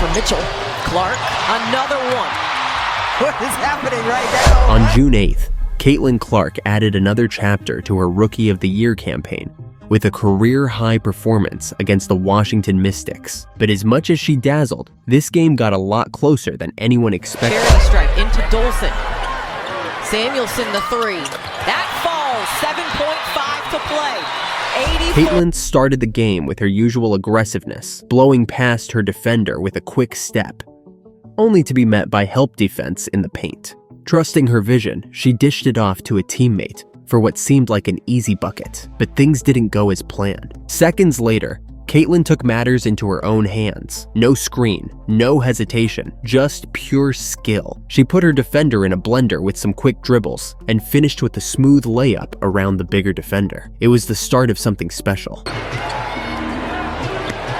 for Mitchell. Clark, another one. What is happening right now? On June 8th, Caitlyn Clark added another chapter to her Rookie of the Year campaign with a career-high performance against the Washington Mystics. But as much as she dazzled, this game got a lot closer than anyone expected. Charity stripe into Dolson. Samuelson the three. That falls, 7.5 to play. Caitlyn started the game with her usual aggressiveness, blowing past her defender with a quick step, only to be met by help defense in the paint. Trusting her vision, she dished it off to a teammate for what seemed like an easy bucket, but things didn't go as planned. Seconds later, Caitlyn took matters into her own hands. No screen, no hesitation, just pure skill. She put her defender in a blender with some quick dribbles and finished with a smooth layup around the bigger defender. It was the start of something special.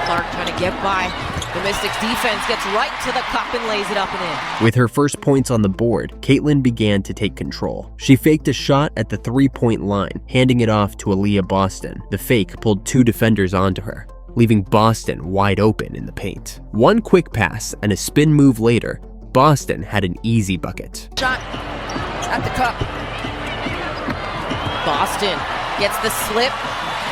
Clark trying to get by. The Mystics defense gets right to the cup and lays it up and in. With her first points on the board, Caitlyn began to take control. She faked a shot at the three-point line, handing it off to Aaliyah Boston. The fake pulled two defenders onto her, leaving Boston wide open in the paint. One quick pass and a spin move later, Boston had an easy bucket. Shot at the cup. Boston gets the slip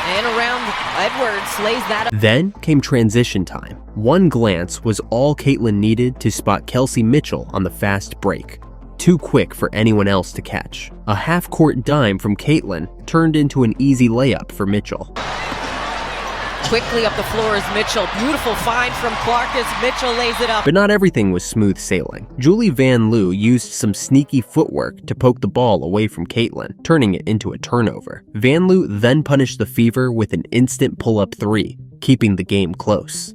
and around Edwards, lays that up. Then came transition time. One glance was all Caitlyn needed to spot Kelsey Mitchell on the fast break. Too quick for anyone else to catch. A half-court dime from Caitlyn turned into an easy layup for Mitchell. Quickly up the floor is Mitchell. Beautiful find from Clark as Mitchell lays it up. But not everything was smooth sailing. Julie Van Loo used some sneaky footwork to poke the ball away from Caitlyn, turning it into a turnover. Van Loo then punished the Fever with an instant pull-up three, keeping the game close.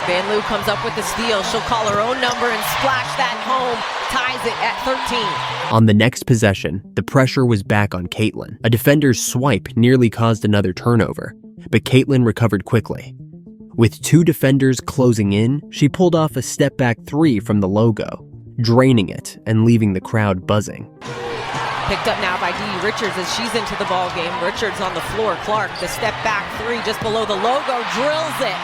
Van Loo comes up with the steal. She'll call her own number and splash that home. Ties it at 13. On the next possession, the pressure was back on Caitlyn. A defender's swipe nearly caused another turnover, but Caitlyn recovered quickly. With two defenders closing in, she pulled off a step-back three from the logo, draining it and leaving the crowd buzzing. Picked up now by Dee Richards as she's into the ball game. Richards on the floor. Clark, the step-back three just below the logo, drills it.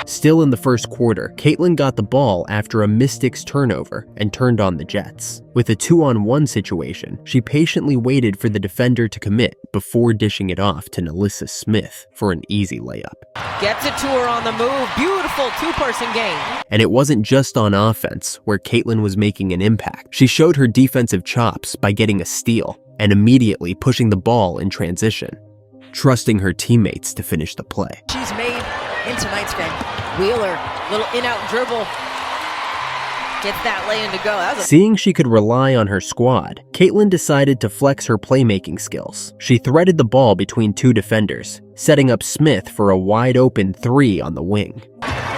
Still in the first quarter, Caitlyn got the ball after a Mystics turnover and turned on the Jets. With a 2-on-1 situation, she patiently waited for the defender to commit before dishing it off to Nalissa Smith for an easy layup. Gets it to her on the move. Beautiful two-person game. And it wasn't just on offense where Caitlyn was making an impact. She showed her defensive chops by getting a steal and immediately pushing the ball in transition, trusting her teammates to finish the play. She's made in tonight's game. Wheeler, little in-out dribble. Gets that lay-in to go. Seeing she could rely on her squad, Caitlyn decided to flex her playmaking skills. She threaded the ball between two defenders, setting up Smith for a wide-open three on the wing.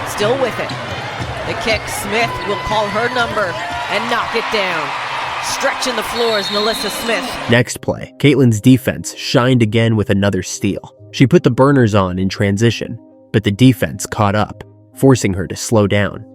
Still with it. The kick, Smith will call her number and knock it down. Stretching the floors, Nalissa Smith. Next play, Caitlyn's defense shined again with another steal. She put the burners on in transition, but the defense caught up, forcing her to slow down.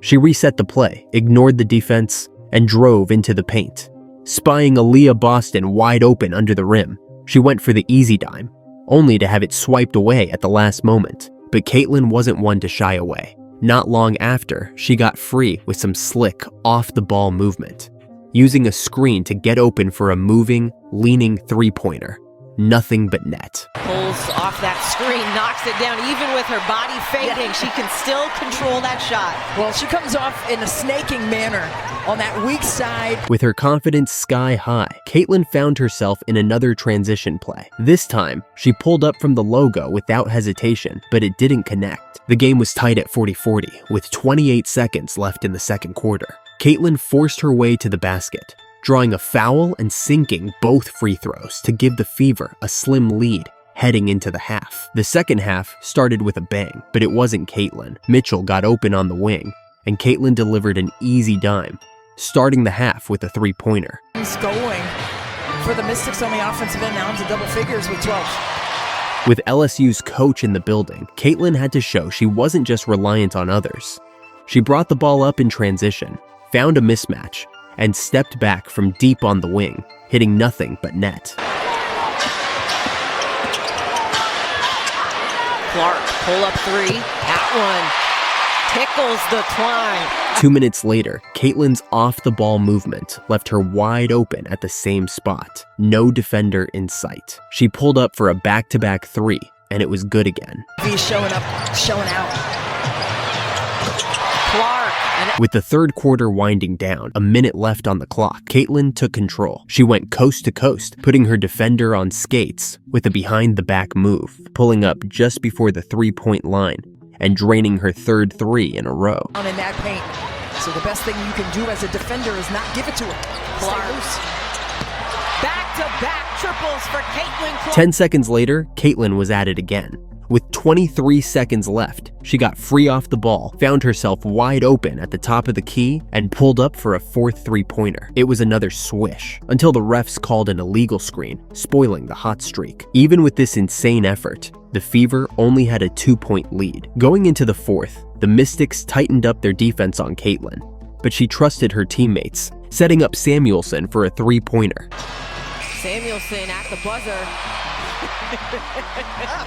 She reset the play, ignored the defense, and drove into the paint. Spying Aaliyah Boston wide open under the rim, she went for the easy dime, only to have it swiped away at the last moment. But Caitlyn wasn't one to shy away. Not long after, she got free with some slick, off-the-ball movement, using a screen to get open for a moving, leaning three-pointer. Nothing but net. Pulls off that screen, knocks it down. Even with her body fading, she can still control that shot. Well, she comes off in a snaking manner on that weak side. With her confidence sky high, Caitlyn found herself in another transition play. This time, she pulled up from the logo without hesitation, but it didn't connect. The game was tight at 40-40, with 28 seconds left in the second quarter. Caitlyn forced her way to the basket, drawing a foul and sinking both free throws to give the Fever a slim lead heading into the half. The second half started with a bang, but it wasn't Caitlyn. Mitchell got open on the wing, and Caitlyn delivered an easy dime, starting the half with a three-pointer. He's going for the Mystics on the offensive end, now into double figures with 12. With LSU's coach in the building, Caitlyn had to show she wasn't just reliant on others. She brought the ball up in transition, found a mismatch, and stepped back from deep on the wing, hitting nothing but net. Clark, pull up three, that one. Tickles the twine. 2 minutes later, Caitlyn's off-the-ball movement left her wide open at the same spot. No defender in sight. She pulled up for a back-to-back three, and it was good again. He's showing up, showing out. Clark. With the third quarter winding down, a minute left on the clock, Caitlyn took control. She went coast to coast, putting her defender on skates with a behind-the-back move, pulling up just before the three-point line and draining her third three in a row. On in that paint. So the best thing you can do as a defender is not give it to her. Clark. Back-to-back triples for Caitlyn Clark. 10 seconds later, Caitlyn was at it again. With 23 seconds left, she got free off the ball, found herself wide open at the top of the key, and pulled up for a fourth three-pointer. It was another swish, until the refs called an illegal screen, spoiling the hot streak. Even with this insane effort, the Fever only had a 2-point lead. Going into the fourth, the Mystics tightened up their defense on Caitlyn, but she trusted her teammates, setting up Samuelson for a three-pointer. Samuelson at the buzzer.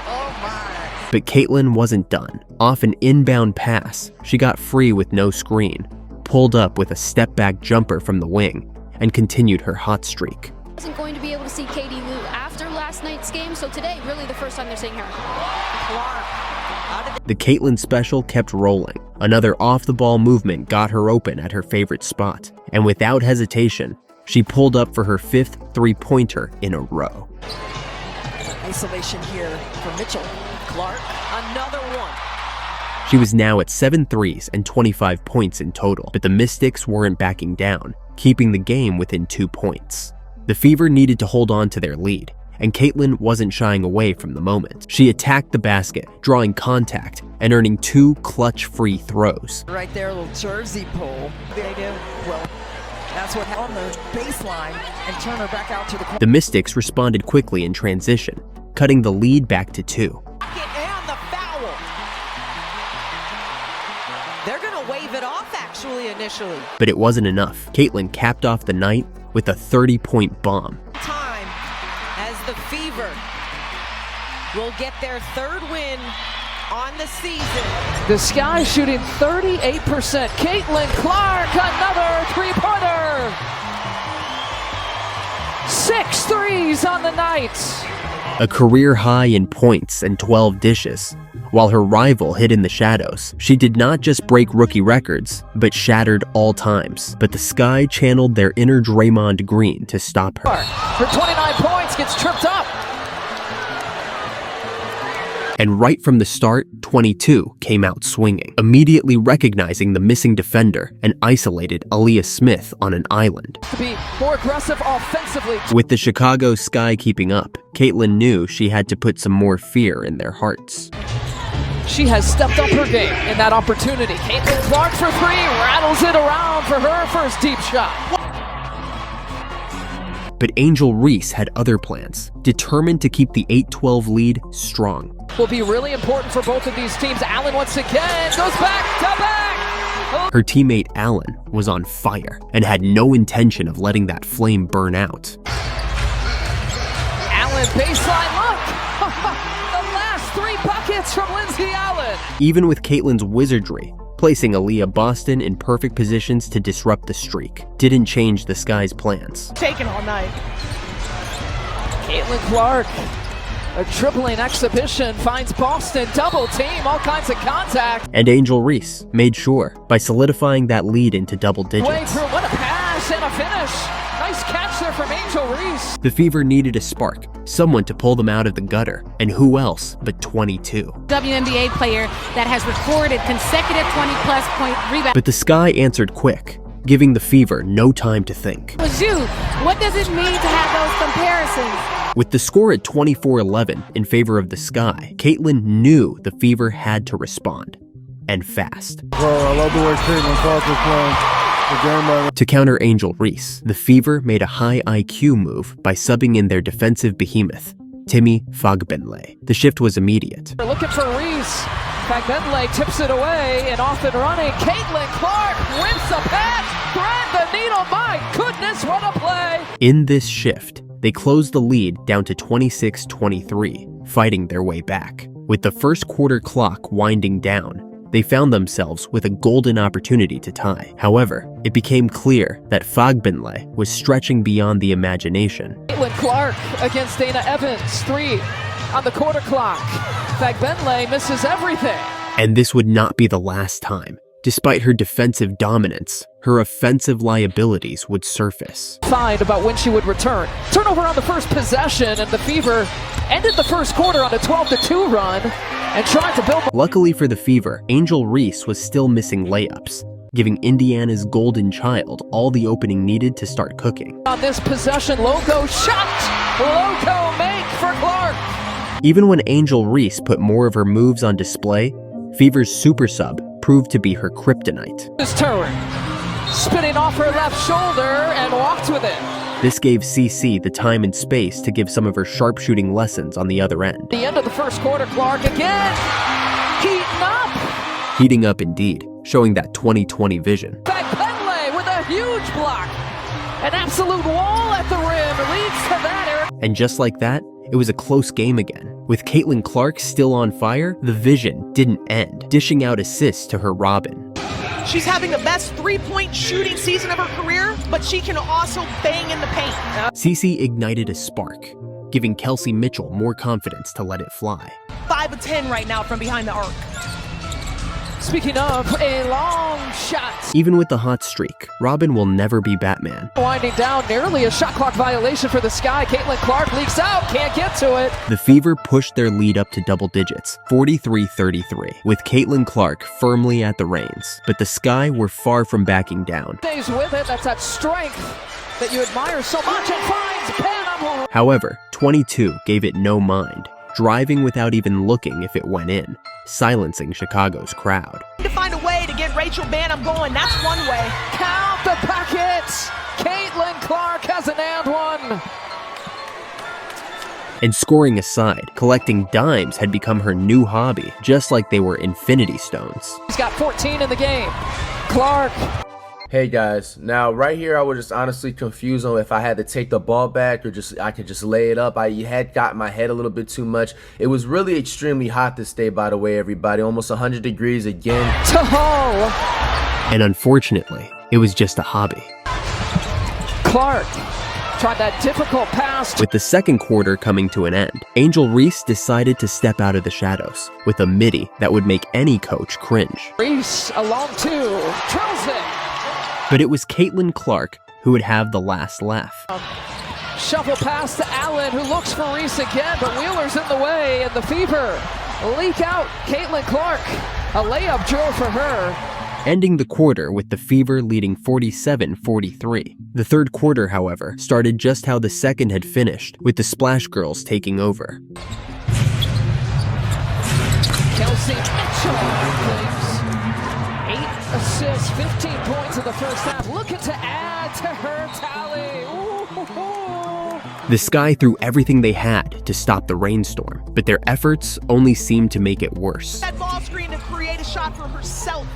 Oh my. But Caitlyn wasn't done. Off an inbound pass, she got free with no screen, pulled up with a step-back jumper from the wing, and continued her hot streak. Wasn't going to be able to see Katie Lou after last night's game, so today, really the first time they're seeing her. The Caitlyn special kept rolling. Another off-the-ball movement got her open at her favorite spot, and without hesitation, she pulled up for her fifth three-pointer in a row. Isolation here for Mitchell. Clark, another one. She was now at 7 threes and 25 points in total, but the Mystics weren't backing down, keeping the game within 2 points. The Fever needed to hold on to their lead, and Caitlyn wasn't shying away from the moment. She attacked the basket, drawing contact and earning 2 clutch free throws. Right there, a little jersey pull. They do. Well, that's what happened on the baseline and turn her back out to the corner. The Mystics responded quickly in transition, cutting the lead back to 2. And the foul. They're going to wave it off, actually, initially. But it wasn't enough. Caitlyn capped off the night with a 30-point bomb. Time as the Fever will get their third win on the season. The Sky shooting 38%. Caitlyn Clark, another three-pointer. 6 threes on the night. A career high in points and 12 dishes. While her rival hid in the shadows, she did not just break rookie records, but shattered all times. But the Sky channeled their inner Draymond Green to stop her. For 29 points, gets tripped up. And right from the start, 22 came out swinging, immediately recognizing the missing defender and isolated Aaliyah Smith on an island. To be more aggressive offensively. With the Chicago Sky keeping up, Caitlyn knew she had to put some more fear in their hearts. She has stepped up her game in that opportunity. Caitlyn Clark for 3, rattles it around for her first deep shot. But Angel Reese had other plans, determined to keep the 8-12 lead strong. Will be really important for both of these teams. Allen once again goes back to back. Her teammate Allen was on fire and had no intention of letting that flame burn out. Allen baseline look. The last 3 buckets from Lindsay Allen. Even with Caitlyn's wizardry, placing Aaliyah Boston in perfect positions to disrupt the streak didn't change the Sky's plans. Taken all night. Caitlyn Clark, a dribbling exhibition, finds Boston, double team, all kinds of contact. And Angel Reese made sure by solidifying that lead into double Way digits. through, what a pass and a finish. Nice catch there from Angel Reese. The Fever needed a spark, someone to pull them out of the gutter, and who else but 22. WNBA player that has recorded consecutive 20-plus point rebounds. But the Sky answered quick, giving the Fever no time to think. Was you. What does it mean to have those comparisons? With the score at 24-11 in favor of the Sky, Caitlyn knew the Fever had to respond, and fast. Well, I love the way Caitlyn Clark is playing. To counter Angel Reese, the Fever made a high IQ move by subbing in their defensive behemoth, Timmy Fagbenle. The shift was immediate. We're looking for Reese. Fagbenle tips it away and off and running. Caitlyn Clark whips a pass, thread the needle. My goodness, what a play! In this shift, they closed the lead down to 26-23, fighting their way back. With the first quarter clock winding down, They found themselves with a golden opportunity to tie. However, it became clear that Fagbenle was stretching beyond the imagination. Caitlyn Clark against Dana Evans. 3 on the quarter clock. Fagbenle misses everything. And this would not be the last time. Despite her defensive dominance, her offensive liabilities would surface. Find about when she would return. Turnover on the first possession, and the Fever ended the first quarter on a 12-2 run and tried to build. Luckily for the Fever, Angel Reese was still missing layups, giving Indiana's golden child all the opening needed to start cooking. On this possession, Loco shot! Loco make for Clark! Even when Angel Reese put more of her moves on display, Fever's super sub proved to be her kryptonite. This turn, spinning off her left shoulder and walked with it. This gave CC the time and space to give some of her sharpshooting lessons on the other end. The end of the first quarter, Clark again, heating up. Heating up indeed, showing that 2020 vision. Fagbenle with a huge block. An absolute wall at the rim leads to that. And just like that, it was a close game again. With Caitlyn Clark still on fire, the vision didn't end, dishing out assists to her Robin. She's having the best three-point shooting season of her career, but she can also bang in the paint. CC ignited a spark, giving Kelsey Mitchell more confidence to let it fly. 5 of 10 right now from behind the arc. Speaking of, a long shot. Even with the hot streak, Robin will never be Batman. Winding down, nearly a shot clock violation for the Sky. Caitlyn Clark leaks out, can't get to it. The Fever pushed their lead up to double digits, 43-33, with Caitlyn Clark firmly at the reins. But the Sky were far from backing down. Stays with it, that's that strength that you admire so much, and finds Panama. However, 22 gave it no mind, driving without even looking if it went in, silencing Chicago's crowd. To find a way to get Rachel Banham going, that's one way. Count the packets! Caitlyn Clark has an and one. And scoring aside, collecting dimes had become her new hobby, just like they were infinity stones. He's got 14 in the game. Clark. Hey guys, now right here I was just honestly confused on if I had to take the ball back or I could just lay it up. I had got my head a little bit too much. It was really extremely hot this day, by the way, everybody. Almost 100 degrees again. To Hull. And unfortunately, it was just a hobby. Clark tried that difficult pass. With the second quarter coming to an end, Angel Reese decided to step out of the shadows with a midi that would make any coach cringe. Reese, a long two, trails it. But it was Caitlyn Clark who would have the last laugh. Shuffle pass to Allen, who looks for Reese again, but Wheeler's in the way, and the Fever leak out. Caitlyn Clark, a layup drill for her. Ending the quarter with the Fever leading 47-43. The third quarter, however, started just how the second had finished, with the Splash Girls taking over. Kelsey Mitchell. 8 assists, 15 points in the first half, looking to add to her tally. Ooh. The Sky threw everything they had to stop the rainstorm, but their efforts only seemed to make it worse. That ball screen to create a shot for herself.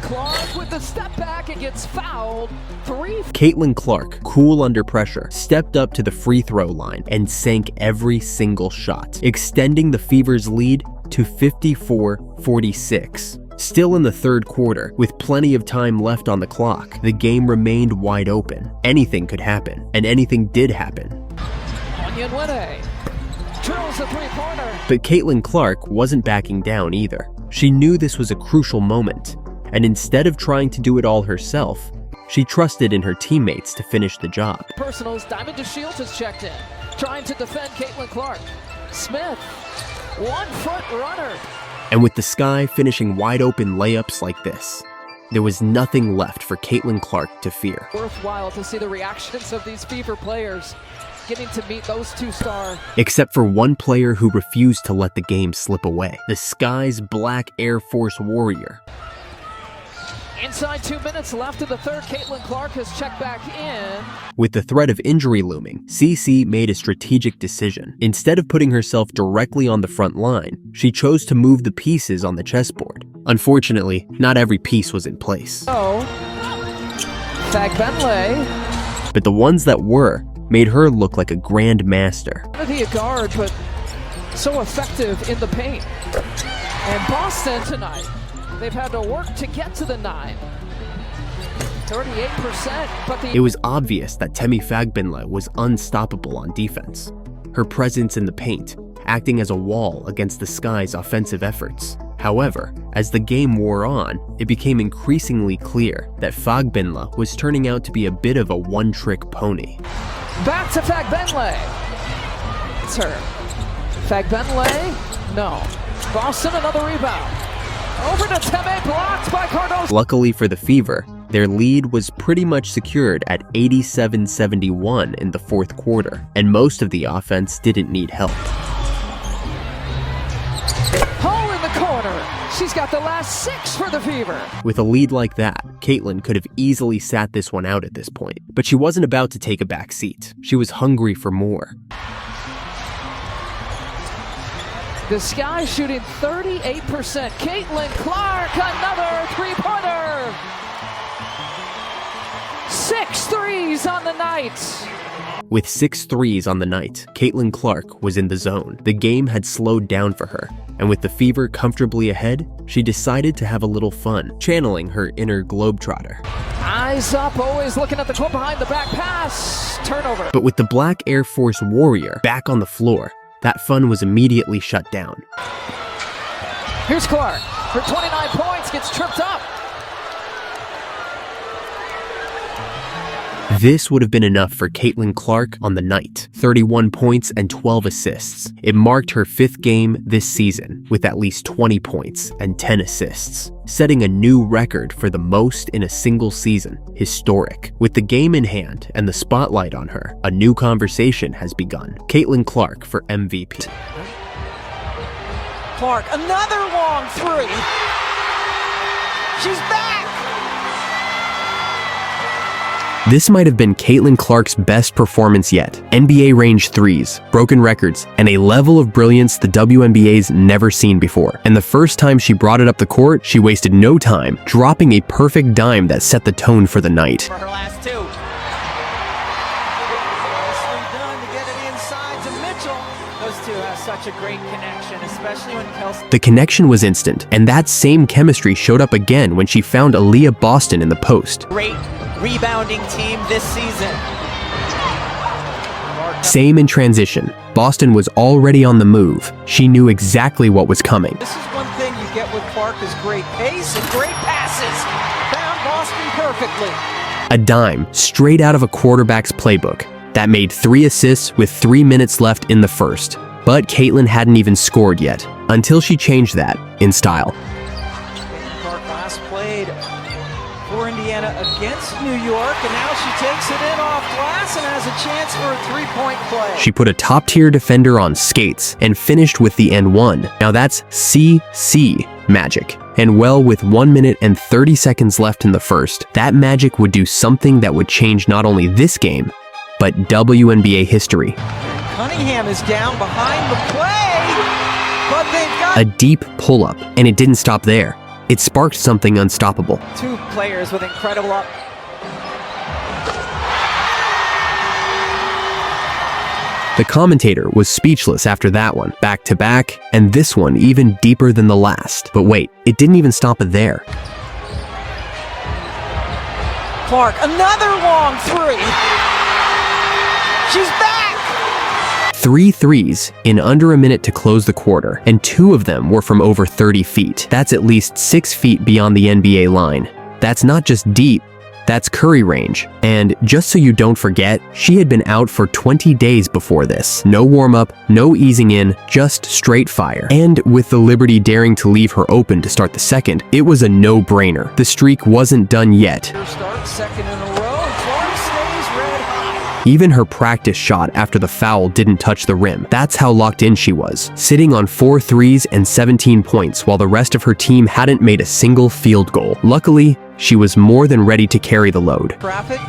Clark with the step back and gets fouled. 3. Caitlyn Clark, cool under pressure, stepped up to the free throw line and sank every single shot, extending the Fever's lead to 54-46. Still in the third quarter, with plenty of time left on the clock, the game remained wide open. Anything could happen, and anything did happen. Onyenwere drills a three-pointer. But Caitlyn Clark wasn't backing down either. She knew this was a crucial moment, and instead of trying to do it all herself, she trusted in her teammates to finish the job. Personals, Diamond DeShields has checked in, trying to defend Caitlyn Clark. Smith, 1-foot runner. And with the Sky finishing wide open layups like this, there was nothing left for Caitlyn Clark to fear. Worthwhile to see the reactions of these Fever players getting to meet those two stars. Except for one player who refused to let the game slip away, the Sky's Black Air Force Warrior. Inside 2 minutes left in the third, Caitlyn Clark has checked back in. With the threat of injury looming, CC made a strategic decision. Instead of putting herself directly on the front line, she chose to move the pieces on the chessboard. Unfortunately, not every piece was in place. Oh, Fagbenle. But the ones that were made her look like a grand master. Not be a guard, but so effective in the paint. And Boston tonight They've had to work to get to the 9. 38%, but It was obvious that Temi Fagbinla was unstoppable on defense. Her presence in the paint, acting as a wall against the Sky's offensive efforts. However, as the game wore on, it became increasingly clear that Fagbinla was turning out to be a bit of a one-trick pony. back to Fagbinla. It's her. Fagbinla, no. Boston, another rebound. Over to Teme, blocked by Cardoso. Luckily for the Fever, their lead was pretty much secured at 87-71 in the fourth quarter, and most of the offense didn't need help. Hole in the corner. She's got the last 6 for the Fever. With a lead like that, Caitlyn could have easily sat this one out at this point, but she wasn't about to take a back seat. She was hungry for more. The Sky shooting 38%. Caitlyn Clark, another three-pointer. 6 threes on the night. With 6 threes on the night, Caitlyn Clark was in the zone. The game had slowed down for her, and with the Fever comfortably ahead, she decided to have a little fun, channeling her inner globetrotter. Eyes up, always looking at the court behind the back pass. Turnover. But with the Black Air Force Warrior back on the floor, that fun was immediately shut down. Here's Clark. Her 29 points gets tripped up. This would have been enough for Caitlyn Clark on the night. 31 points and 12 assists. It marked her 5th game this season with at least 20 points and 10 assists, setting a new record for the most in a single season. Historic. With the game in hand and the spotlight on her, a new conversation has begun. Caitlyn Clark for MVP. Clark, another long three. She's back. This might have been Caitlyn Clark's best performance yet. NBA range threes, broken records, and a level of brilliance the WNBA's never seen before. And the first time she brought it up the court, she wasted no time, dropping a perfect dime that set the tone for the night. For her last 2. Nicely done to get it inside to Mitchell. Those two have such a great connection, especially when Kelsey. The connection was instant, and that same chemistry showed up again when she found Aaliyah Boston in the post. Great rebounding team this season. Same in transition. Boston was already on the move. She knew exactly what was coming. This is one thing you get with Clark is great pace and great passes. Found Boston perfectly. A dime straight out of a quarterback's playbook that made 3 assists with 3 minutes left in the first. But Caitlyn hadn't even scored yet, until she changed that in style. Clark last played for Indiana against New York, and now she takes it in off glass and has a chance for a 3-point play. She put a top-tier defender on skates and finished with the N1. Now that's CC magic. And well, with 1 minute and 30 seconds left in the first, that magic would do something that would change not only this game, but WNBA history. Cunningham is down behind the play, but they've got A deep pull-up, and it didn't stop there. It sparked something unstoppable. 2 players with incredible up. The commentator was speechless after that one, back to back, and this one even deeper than the last. But wait, it didn't even stop there. Clark, another long three. She's back. 3 threes in under a minute to close the quarter, and 2 of them were from over 30 feet. That's at least 6 feet beyond the NBA line. That's not just deep, that's Curry range. And just so you don't forget, she had been out for 20 days before this. No warm-up, no easing in, just straight fire. And with the Liberty daring to leave her open to start the second, it was a no-brainer. The streak wasn't done yet. Start second in a row. Clark stays red hot. Even her practice shot after the foul didn't touch the rim. That's how locked in she was, sitting on 4 threes and 17 points while the rest of her team hadn't made a single field goal. Luckily, she was more than ready to carry the load. Traffic.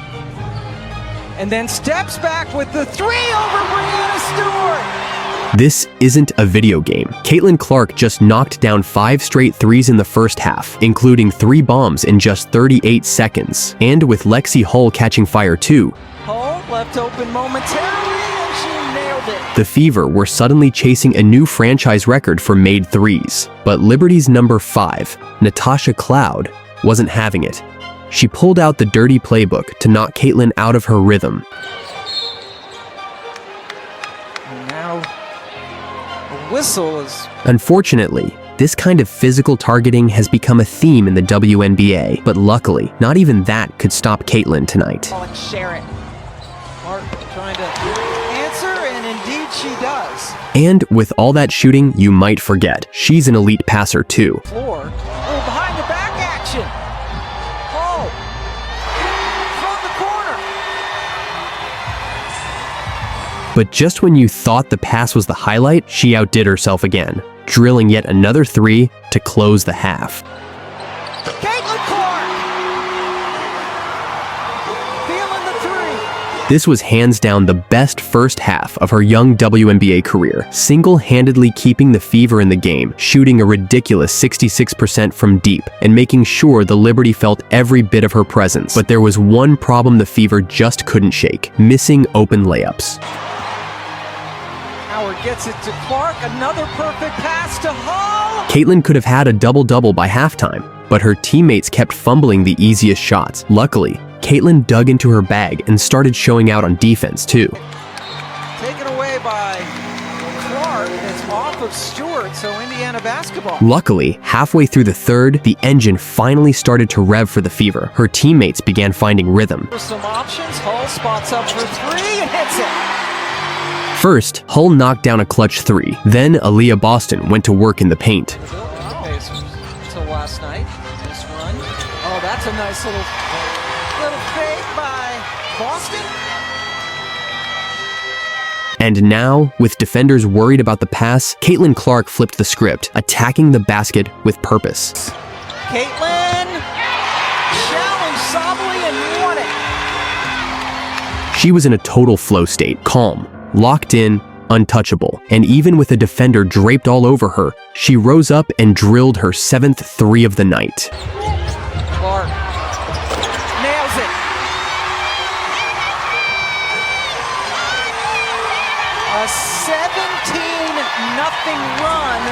And then steps back with the 3 over Brianna Stewart. This isn't a video game. Caitlyn Clark just knocked down 5 straight threes in the first half, including 3 bombs in just 38 seconds. And with Lexi Hull catching fire too, Hull left open momentarily, and she nailed it. the The Fever were suddenly chasing a new franchise record for made threes. But Liberty's number 5, Natasha Cloud, wasn't having it. She pulled out the dirty playbook to knock Caitlyn out of her rhythm. And now a whistle is... Unfortunately, this kind of physical targeting has become a theme in the WNBA, but luckily, not even that could stop Caitlyn tonight. Share it. Clark trying to answer, and indeed she does. And with all that shooting, you might forget, she's an elite passer too. Floor. Oh, behind the back action. Oh, from the corner. But just when you thought the pass was the highlight, she outdid herself again, drilling yet another 3 to close the half. Caitlyn Clark. Feeling the 3. This was hands down the best first half of her young WNBA career, single-handedly keeping the Fever in the game, shooting a ridiculous 66% from deep, and making sure the Liberty felt every bit of her presence. But there was one problem the Fever just couldn't shake: missing open layups. Howard gets it to Clark, another perfect pass to Hull. Caitlyn could have had a double-double by halftime, but her teammates kept fumbling the easiest shots. Luckily, Caitlyn dug into her bag and started showing out on defense too. Taken away by Clark, it's off of Stewart, so Indiana basketball. Luckily, halfway through the third, the engine finally started to rev for the Fever. Her teammates began finding rhythm. For some options, Hull spots up for 3 and hits it. First, Hull knocked down a clutch 3. Then, Aaliyah Boston went to work in the paint. Until last night, this run. Oh, that's a nice little fake by Boston. And now, with defenders worried about the pass, Caitlyn Clark flipped the script, attacking the basket with purpose. Caitlyn challenged Sobley and won it. She was in a total flow state, calm, locked in, untouchable. And even with a defender draped all over her, she rose up and drilled her 7th 3 of the night. Clark nails it. A 17-0 run.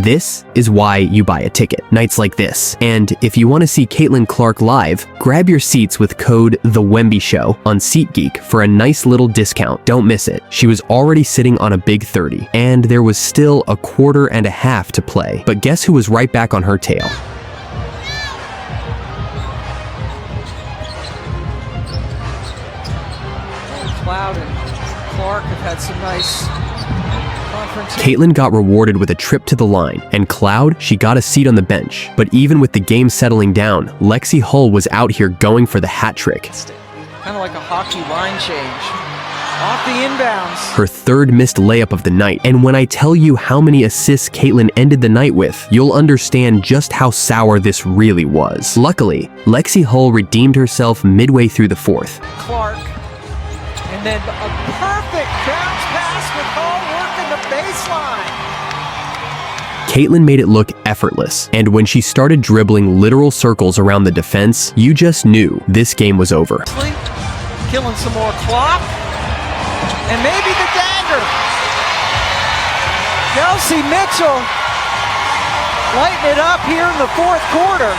This is why you buy a ticket, nights like this. And if you want to see Caitlyn Clark live, grab your seats with code TheWemby on SeatGeek for a nice little discount. Don't miss it. She was already sitting on a big 30, and there was still a quarter and a half to play. But guess who was right back on her tail? Cloud and Clark have had some nice Caitlyn got rewarded with a trip to the line, and Cloud, she got a seat on the bench. But even with the game settling down, Lexi Hull was out here going for the hat trick. Kind of like a hockey line change. Off the inbounds. Her 3rd missed layup of the night. And when I tell you how many assists Caitlyn ended the night with, you'll understand just how sour this really was. Luckily, Lexi Hull redeemed herself midway through the 4th. Clark. And then a perfect bounce pass with Hull working the baseline. Caitlyn made it look effortless, and when she started dribbling literal circles around the defense, you just knew this game was over. Killing some more clock. And maybe the dagger. Kelsey Mitchell lighting it up here in the 4th quarter.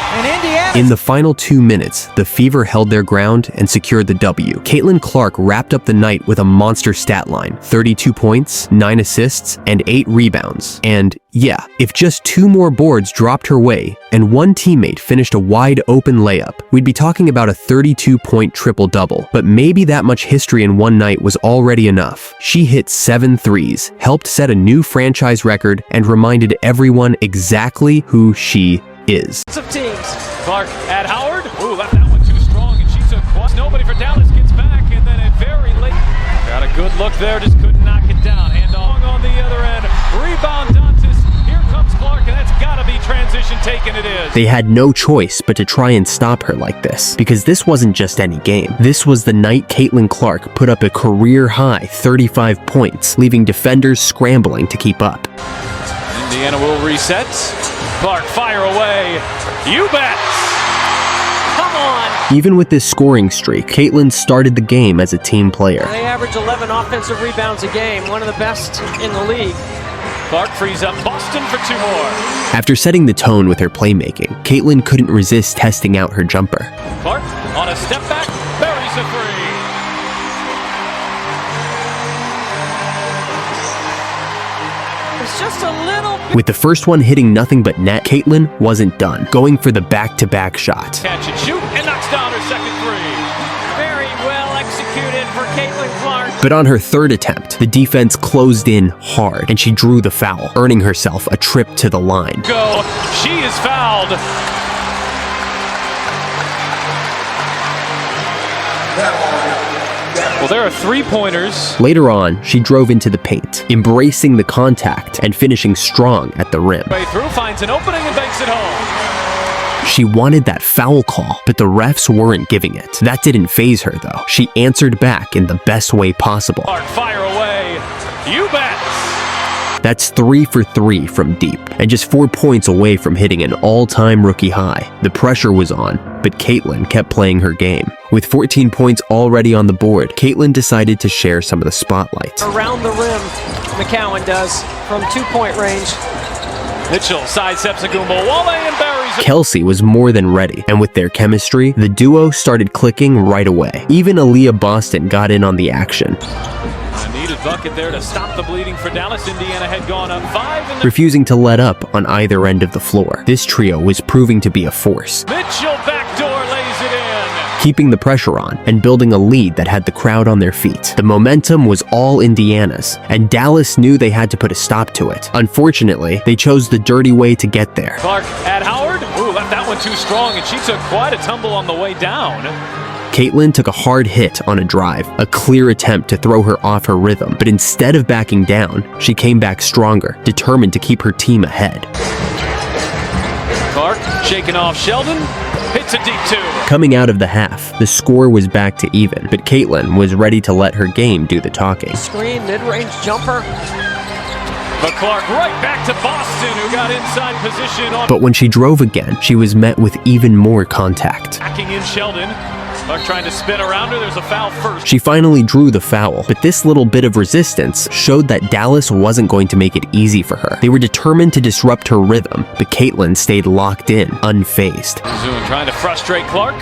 And Indiana. In the final 2 minutes, the Fever held their ground and secured the W. Caitlyn Clark wrapped up the night with a monster stat line: 32 points, 9 assists, and 8 rebounds. And yeah, if just 2 more boards dropped her way and one teammate finished a wide open layup, we'd be talking about a 32-point triple-double. But maybe that much history in one night was already enough. She hit 7 threes, helped set a new franchise record, and reminded everyone exactly who she is. Teams. Clark at Howard. Ooh, left that one too strong, and she took nobody for Dallas, gets back, and then a very late. Got a good look there, just couldn't knock it down. Hand on the other end. Rebound Dantas. Here comes Clark, and that's got to be transition taken. It is. They had no choice but to try and stop her like this, because this wasn't just any game. This was the night Caitlyn Clark put up a career-high 35 points, leaving defenders scrambling to keep up. Indiana will reset. Clark, fire away. You bet. Come on. Even with this scoring streak, Caitlyn started the game as a team player. They average 11 offensive rebounds a game, one of the best in the league. Clark frees up Boston for 2 more. After setting the tone with her playmaking, Caitlyn couldn't resist testing out her jumper. Clark on a step back, buries a three. It's just a little bit. With the first one hitting nothing but net, Caitlyn wasn't done, going for the back-to-back shot. Catch and shoot, and knocks down her second three. Very well executed for Caitlyn Clark. But on her third attempt, the defense closed in hard, and she drew the foul, earning herself a trip to the line. Go, she is fouled. Well, there are 3-pointers. Later on, she drove into the paint, embracing the contact and finishing strong at the rim. Way through, finds an opening and banks it home. She wanted that foul call, but the refs weren't giving it. That didn't faze her, though. She answered back in the best way possible. Clark, fire away. You bet. That's 3 for 3 from deep, and just 4 points away from hitting an all-time rookie high. The pressure was on, but Caitlyn kept playing her game. With 14 points already on the board, Caitlyn decided to share some of the spotlight. Around the rim, McCowan does, from 2-point range. Mitchell sidesteps a Goomba Wale and buries it. Kelsey was more than ready, and with their chemistry, the duo started clicking right away. Even Aaliyah Boston got in on the action. A needed bucket there to stop the bleeding for Dallas. Indiana had gone up 5. Refusing to let up on either end of the floor. This trio was proving to be a force, Mitchell backdoor lays it in. keeping the pressure on and building a lead that had the crowd on their feet. The momentum was all Indiana's, and Dallas knew they had to put a stop to it. Unfortunately, they chose the dirty way to get there. Clark at Howard. Ooh, left that one too strong, and she took quite a tumble on the way down. Caitlyn took a hard hit on a drive, a clear attempt to throw her off her rhythm, but instead of backing down, she came back stronger, determined to keep her team ahead. Clark shaking off Sheldon, hits a deep 2. Coming out of the half, the score was back to even, but Caitlyn was ready to let her game do the talking. Screen, mid-range jumper. But Clark right back to Boston, who got inside position on. But when she drove again, she was met with even more contact. Backing in Sheldon. Clark trying to spin around her. There's a foul first. She finally drew the foul, but this little bit of resistance showed that Dallas wasn't going to make it easy for her. They were determined to disrupt her rhythm, but Caitlyn stayed locked in, unfazed. Zoom trying to frustrate Clark.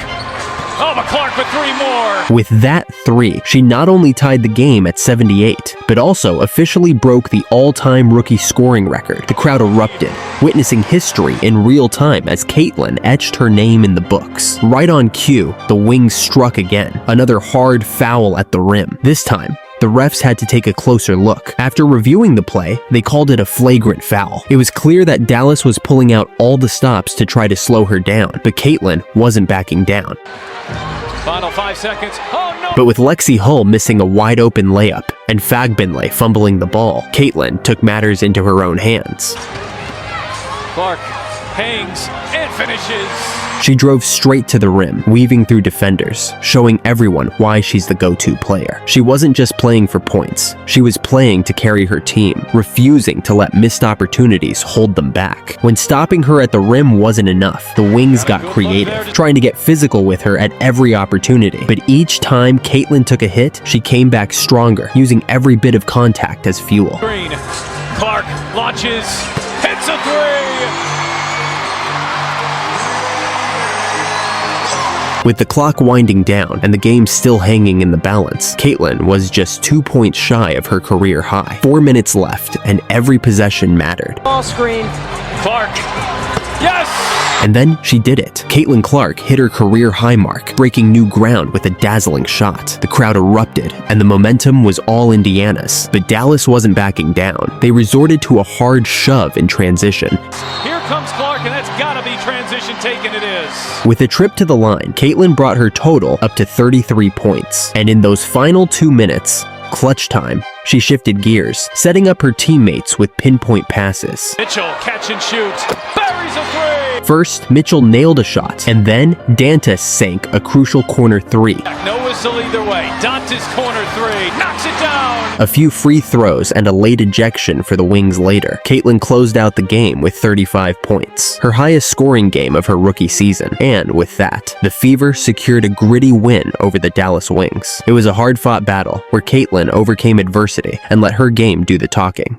Oh, but Clark with 3 more. With that 3, she not only tied the game at 78, but also officially broke the all-time rookie scoring record. The crowd erupted, witnessing history in real time as Caitlyn etched her name in the books. Right on cue, the Wings struck again, another hard foul at the rim. This time, the refs had to take a closer look. After reviewing the play, they called it a flagrant foul. It was clear that Dallas was pulling out all the stops to try to slow her down, but Caitlyn wasn't backing down. Final 5 seconds. Oh, no. But with Lexi Hull missing a wide-open layup and Fagbinley fumbling the ball, Caitlyn took matters into her own hands. Clark hangs and finishes. She drove straight to the rim, weaving through defenders, showing everyone why she's the go-to player. She wasn't just playing for points. She was playing to carry her team, refusing to let missed opportunities hold them back. When stopping her at the rim wasn't enough, the Wings got creative, trying to get physical with her at every opportunity. But each time Caitlyn took a hit, she came back stronger, using every bit of contact as fuel. Green. Clark launches, hits a 3. With the clock winding down and the game still hanging in the balance, Caitlyn was just 2 points shy of her career high. 4 minutes left, and every possession mattered. Ball screen. Clark. Yes! And then she did it. Caitlyn Clark hit her career high mark, breaking new ground with a dazzling shot. The crowd erupted, and the momentum was all Indiana's. But Dallas wasn't backing down. They resorted to a hard shove in transition. Here comes Clark, and that's gotta be transition taken. It is. With a trip to the line, Caitlyn brought her total up to 33 points. And in those final 2 minutes, clutch time She shifted gears, setting up her teammates with pinpoint passes. Mitchell, catch and shoot, buries a three! First, Mitchell nailed a shot, and then Dantas sank a crucial corner three. No whistle either way. Dantas corner three, knocks it down! A few free throws and a late ejection for the Wings later, Caitlyn closed out the game with 35 points, her highest scoring game of her rookie season. And with that, the Fever secured a gritty win over the Dallas Wings. It was a hard-fought battle where Caitlyn overcame adversity and let her game do the talking.